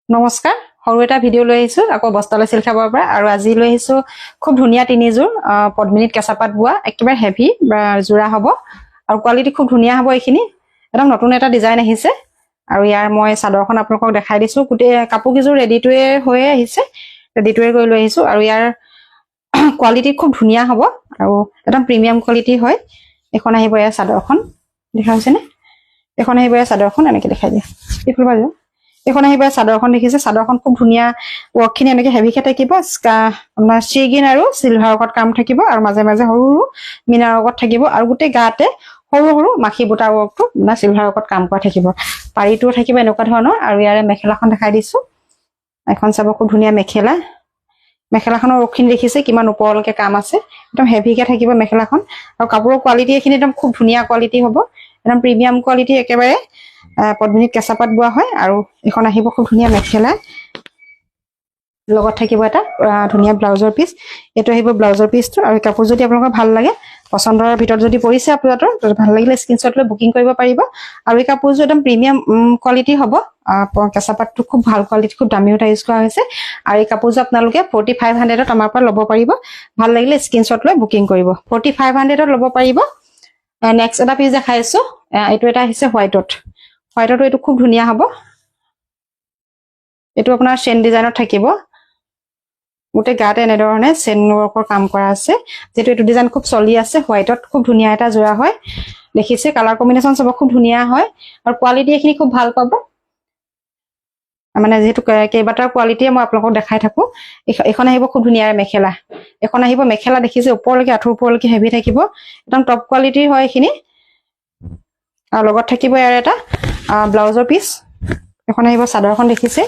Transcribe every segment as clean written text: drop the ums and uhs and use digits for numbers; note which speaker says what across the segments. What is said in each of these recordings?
Speaker 1: নমস্কাৰ সৰু এটা ভিডিঅ' লৈ আহিছো আকৌ বস্তালৈ চিল খাবৰ পৰা আৰু আজি লৈ আহিছো খুব ধুনীয়া তিনিযোৰ পদ্মিনীত কেঁচাপাত বোৱা একেবাৰে হেভি জোৰা হ'ব আৰু কোৱালিটি খুব ধুনীয়া হ'ব এইখিনি একদম নতুন এটা ডিজাইন আহিছে আৰু ইয়াৰ মই চাদৰখন আপোনালোকক দেখাই দিছো গোটেই কাপোৰ কিযোৰ ৰেডিটোৱে হৈয়ে আহিছে ৰেডিটোৱে গৈ লৈ আহিছো আৰু ইয়াৰ কোৱালিটি খুব ধুনীয়া হ'ব আৰু একদম প্ৰিমিয়াম কোৱালিটি হয় এখন আহিব ইয়াৰ চাদৰখন দেখা হৈছেনে এখন আহিব ইয়াৰ চাদৰখন এনেকৈ দেখাই দিয়া এইফালে বাজু এখন আহিব চাদৰখন দেখিছে চাদৰখন খুব ধুনীয়া ওয়াৰ্কখিনি এনেকৈ হেভিকে থাকিব আপোনাৰ চিগিন আৰু সিলভাৰ ওপৰত কাম থাকিব আৰু মাজে মাজে সৰু সৰু মিনাৰ ওপৰত থাকিব আৰু গোটেই গাতে সৰু সৰু মাখি বুটাৰ ওপৰটো না সিলভাৰ ওপৰত কাম কৰা থাকিব পাৰিটো থাকিব এনেকুৱা ধৰণৰ আৰু ইয়াৰে মেখেলাখন দেখাই দিছো এখন চাব খুব ধুনীয়া মেখেলাখনৰ ওখখিনি দেখিছে কিমান ওপৰলৈকে কাম আছে একদম হেভিকে থাকিব মেখেলাখন আৰু কাপোৰৰ কোৱালিটি এখিনি একদম খুব ধুনীয়া কোৱালিটি হ'ব একদম প্ৰিমিয়াম কোৱালিটি একেবাৰে পদ্মিনীত কেঁচাপাত বোৱা হয় আৰু এখন আহিব খুব ধুনীয়া মেখেলা লগত থাকিব এটা ধুনীয়া ব্লাউজৰ পিস এটো আহিব ব্লাউজৰ পিসটো আৰু কাপোৰ যদি আপোনালোকৰ ভাল লাগে পছন্দৰ ভিতৰত যদি পৰিছে আপোনালোকৰ ভাল লাগিলে স্ক্ৰিনশ্বট লৈ বুকিং কৰিব পাৰিব আৰু এই কাপোৰযোৰ একদম প্ৰিমিয়াম কোৱালিটি হ'ব কেঁচাপাতটো খুব ভাল কোৱালিটি খুব দামী এটা ইউজ কৰা হৈছে আৰু এই কাপোৰযোৰ আপোনালোকে 4500 ত আমাৰ পৰা ল'ব পাৰিব ভাল লাগিলে স্ক্ৰিনশ্বট লৈ বুকিং কৰিব 4500 ত ল'ব পাৰিব নেক্সট এটা পিস দেখাইছো এইটো এটা আহিছে হোৱাইটত এইটো খুব ধুনীয়া হ'ব এইটো আপোনাৰ চেন ডিজাইনত থাকিব গোটে গাতে এনেধৰণে চেন ওয়াৰ্কৰ কাম কৰা আছে যেটো এইটো ডিজাইন খুব চলি আছে হোৱাইটত খুব ধুনীয়া এটা জোৰা হয় দেখিছে কালাৰ কম্বিনেশন সব খুব ধুনীয়া হয় আৰু কোৱালিটি এখিনি খুব ভাল পাব মানে যেটো কেইবাটাৰ কোৱালিটিয়ে মই আপোনালোকক দেখাই থাকো এখন আহিব খুব ধুনীয়া মেখেলা এখন আহিব মেখেলা দেখিছে ওপৰলৈকে আঠুৰ ওপৰলৈকে হেভি থাকিব একদম টপ কোৱালিটিৰ হয় এখিনি আৰু লগত থাকিব ইয়াৰ এটা ব্লাউজৰ পিস এখন আহিব চাদৰখন দেখিছে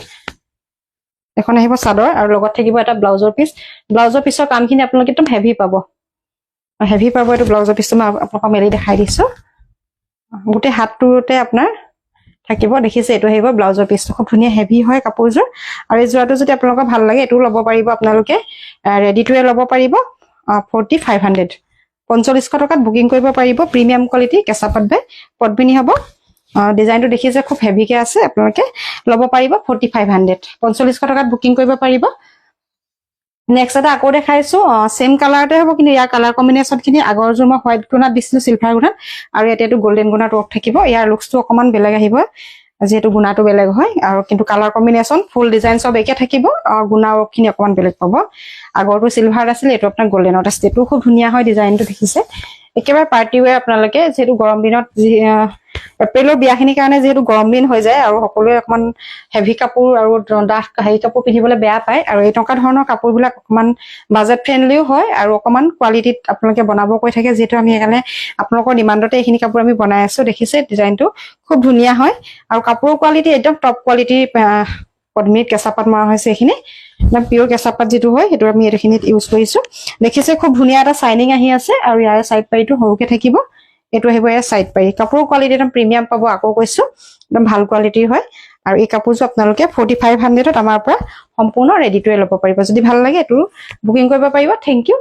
Speaker 1: এখন আহিব চাদৰ আৰু লগত থাকিব এটা ব্লাউজৰ পিসৰ কামখিনি আপোনালোকে একদম হেভি পাব এইটো ব্লাউজৰ পিসটো মই আপোনালোকক মেলি দেখাই দিছো গোটে হাতটোতে আপোনাৰ থাকিব দেখিছে এইটো আহিব ব্লাউজৰ পিসটো খুব ধুনীয়া হেভি হয় কাপোৰযোৰ আৰু এই জোৰাটো যদি আপোনালোকক ভাল লাগে এটো ল'ব পাৰিব আপোনালোকে ৰেডিটোৱে ল'ব পাৰিব 4500 4500 টকাত বুকিং কৰিব পাৰিব প্ৰিমিয়াম কোৱালিটি কেঁচাপাত বাই পদ্মিনী হ'ব ডিজাইনটো দেখিছে খুব হেভিকে আছে আপোনালোকে ল'ব পাৰিব 4500 4500 টকাত বুকিং কৰিব পাৰিব নেক্সট এটা আকৌ দেখাইছো সেম কালাৰতে হ'ব কিন্তু ইয়াৰ কালাৰ কম্বিনেশন খিনি আগৰ জোৰ মই হোৱাইট গুণাত দিছিলো সিলভাৰ গুণাত আৰু এতিয়াটো গোল্ডেন গুণাত ৱৰ্ক থাকিব ইয়াৰ লুকসটো অকমান বেলেগ আহিব যেহেতু গুণাটো বেলেগ হয় আৰু কিন্তু কালাৰ কম্বিনেশন ফুল ডিজাইন সব একে থাকিব গুণা ৱৰ্ক খিনি অকমান বেলেগ পাব আগৰটো সিলভাৰ আছিল এটো আপোনাৰ গোল্ডেনত আছে এটো খুব ধুনীয়া হয় ডিজাইনটো দেখিছে একেবাৰে পাৰ্টি ওয়্যাৰ আপোনালোকে যেহেতু গৰম দিনত এপ্ৰিলৰ বিয়াখিনিৰ কাৰণে যেহেতু গৰম দিন হৈ যায় আৰু সকলোৱে অকমান হেভি কাপোৰ আৰু ডাঠ হেভি কাপোৰ পিন্ধিবলৈ বেয়া পায় আৰু এই টকা ধৰণৰ কাপোৰবিলাক অকমান বাজেট ফ্ৰেন্ডলিও হয় আৰু অকমান কোৱালিটিত আপোনালোকে বনাব কৈ থাকে যেহেতু আমি এখানে আপোনালোকৰ ডিমান্ডতে এইখিনি কাপোৰ আমি বনাই আছো দেখিছে ডিজাইনটো খুব ধুনীয়া হয় আৰু কাপোৰৰ কোৱালিটি একদম টপ কোৱালিটি পদ্মিনীত কেঁচাপাত মৰা হৈছে এইখিনি একদম পিওৰ কেঁচাপাত যেটো হয় সেইটো আমি এইখিনিত ইউজ কৰিছো দেখিছে খুব ধুনীয়া এটা শাইনিং আহি আছে আৰু ইয়াৰ সাইড পাৰিটো সৰুকে থাকিব এটো আহিব ইয়াৰ সাইড পাৰি কাপোৰৰ কোৱালিটি একদম প্ৰিমিয়াম পাব আকৌ কৈছো একদম ভাল কোৱালিটিৰ হয় আৰু এই কাপোৰটো আপোনালোকে 4500 ত আমাৰ পৰা সম্পূৰ্ণ ৰেডিটোৱে ল'ব পাৰিব যদি ভাল লাগে এটো বুকিং কৰিব পাৰিব থ্যাংক ইউ